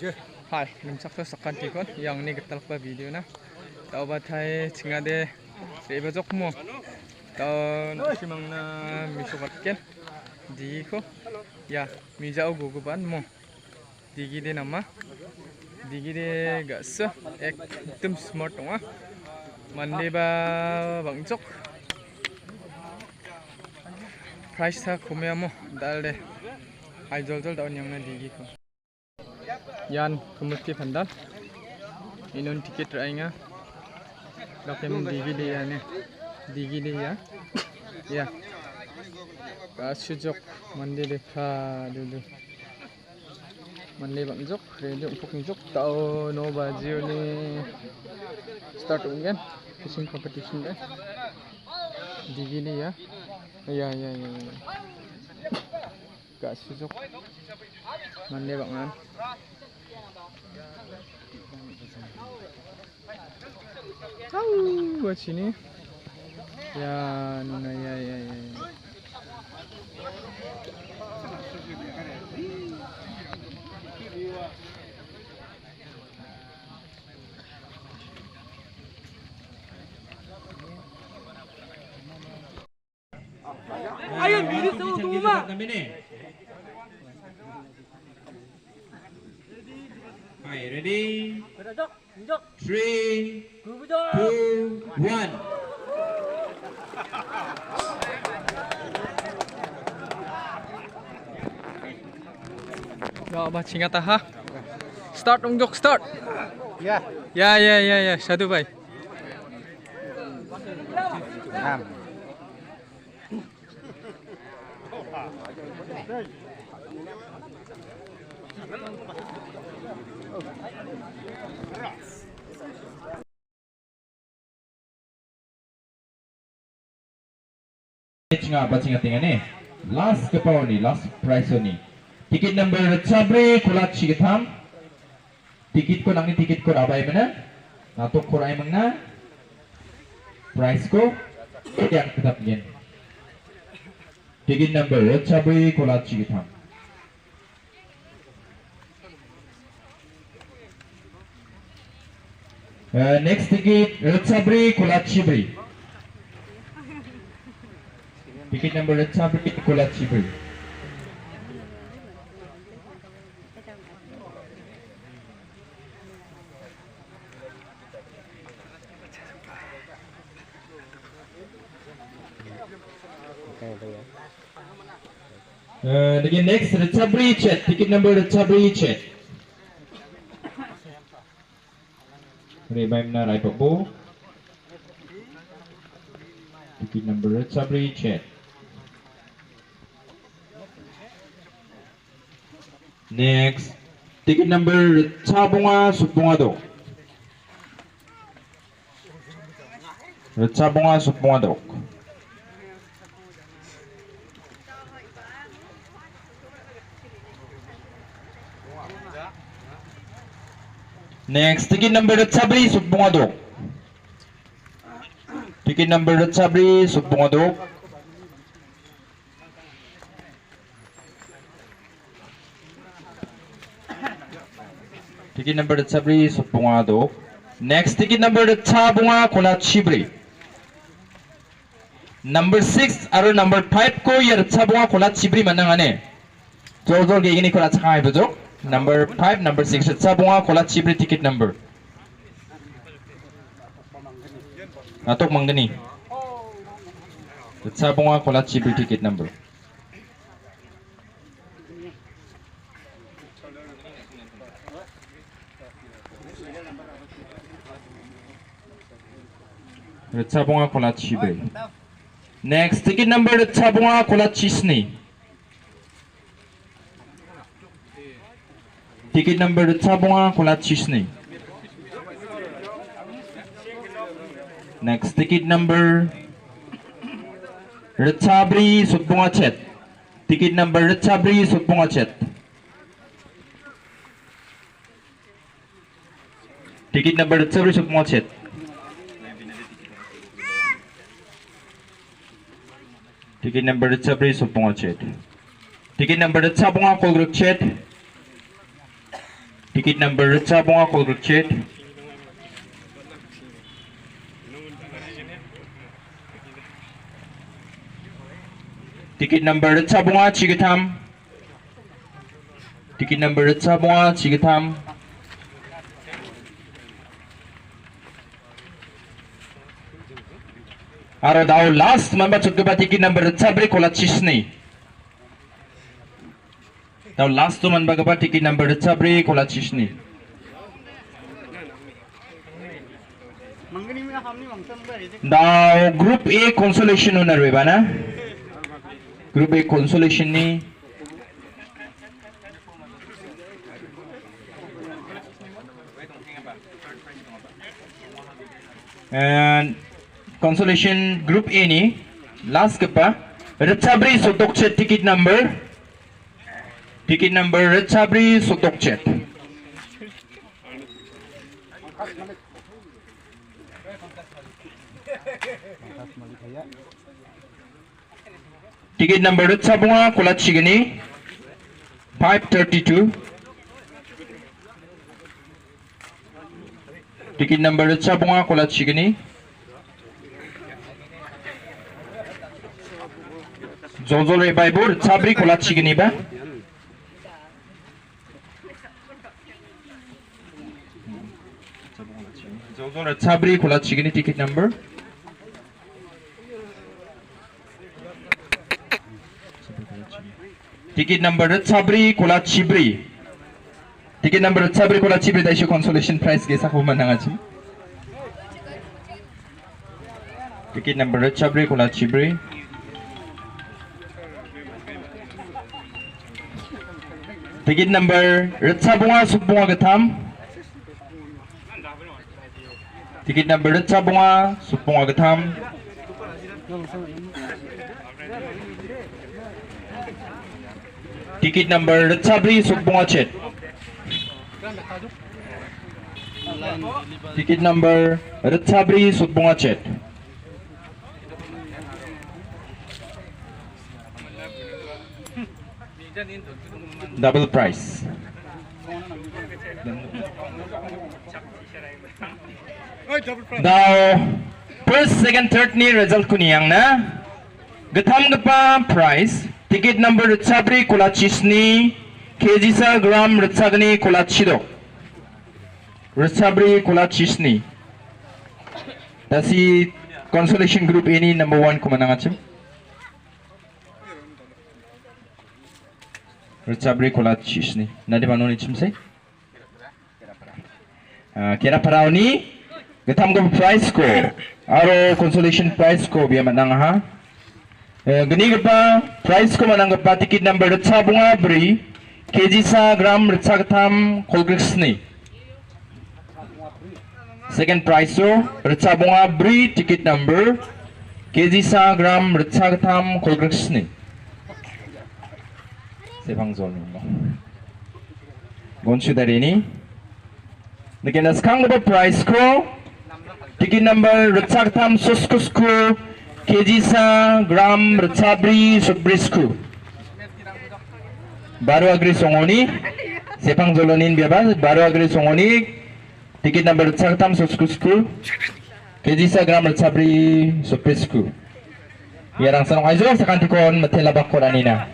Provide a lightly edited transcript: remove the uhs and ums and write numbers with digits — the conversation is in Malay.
Hai, nimsak sakan tikon yang ni getal pa video na. Da.albatai chingade reba jokmo. Taon simang na misokatken. Di ko ya mijau guguban mo. Digi de nama. Digi de gas ekdum smart ong. Mande ba bangjok. Price ta kumya mo dal de. Ai jol daun yang na digi ko. Yan kemuti pandal inun tiket rainga dokem digi dia ne digi dia ya kasujok mande dekha dulu mande bangjok ready untuk njok tau no baju ni start ungen fishing competition deh digi dia ya kasujok mande bangan buat sini ya nuna ya ayo video tuh mah. Hai, ready? 3, 2, 1. Ya, bacing kata ha. Start unjuk start. Ya. Ya. Satu baik. Bacing tingane last kepaw ni last price ni tiket number sabre kulat sigetam tiket ko nang ni tiket ko abay mana natok ko ay mangna price ko yang tetap yen tiket number sabre kulat sigetam next tiket sabre kulat sibri tiket number sabre kulat sibri again next sabri chat tiket number sabri chat rebaim na rai papo tiket number sabri chat next tiket number sabunga supbunga do sabunga supbunga do next tiket number sabri supbunga do tiket number sabri supbunga do tiket number sabri suppunga do next tiket number sabunga kola chibri number 6 aro number 5 ko yer sabunga kola chibri manangane jol ge ini kola chai bojo number 5 number 6 sabunga kola chibri tiket number atok manggani sabunga kola chibri tiket number sabunga kola chibri next ticket number sabunga kola chisni ticket number sabunga kola chisni next ticket number sabri suppunga chet ticket number sabri suppunga chet ticket number sabri suppunga chet tiket number sabri suppunga chet tiket number sabunga kolgruk chet Ticket number Sabunga Kolgurchet. Ticket number Sabunga Chigatam. Ticket number Sabunga Chigatam. Aro daw last man ba chukba ticket number Sabri Kolachisni. Daw last to man ba ka ticket number Sabri Kolachisni. Daw group A consolation owner ba na? Group A consolation ni and consolation group A ni last kapa Retsabri Sotokchet ticket number Retsabri Sotokchet ticket number Retsabunga Kolachigani 532 ticket number Retsabunga Kolachigani Zozole Baibur Sabri Kolachigani ba Zozole Sabri Kolachigani ticket number ticket number Sabri Kolachibri ticket number Sabri Kolachibri daisho consolation prize ge sakho manangachi ticket number Sabri Kolachibri ticket number Retsabunga Subunga Gatam ticket number Retsabunga Subunga Gatam ticket number Retsabri Subunga Chet ticket number Retsabri Subunga Chet double price now first second third ni result kuniyang na gatham gapa price ticket number Retsabri Kolachisni kg gram Retsagni Kolachido Retsabri Kolachisni dasi consolation group ini number 1 kumanangachim Retsabri Kolachisni nadi manoni chimse kira parao ni gatham gapa price ko aro consolation price ko biya manangaha gani gapa price ko mananggapa ticket number Retsabunga Bri kg gram Retsagatam Kolgriksni second price so Retsabunga Bri ticket number kg gram Retsagatam Kolgriksni 세방전 곤추다리니 Again, as kang gapa price ko ticket number Retsagatam Suskusku kg gram Retsabri Subrisku baru agri songoni sepang jolonin biaba baru agri songoni ticket number Retsagatam Suskusku kg gram Retsabri Subrisku yarang sanong aizo sakantikon matelabak ko ranina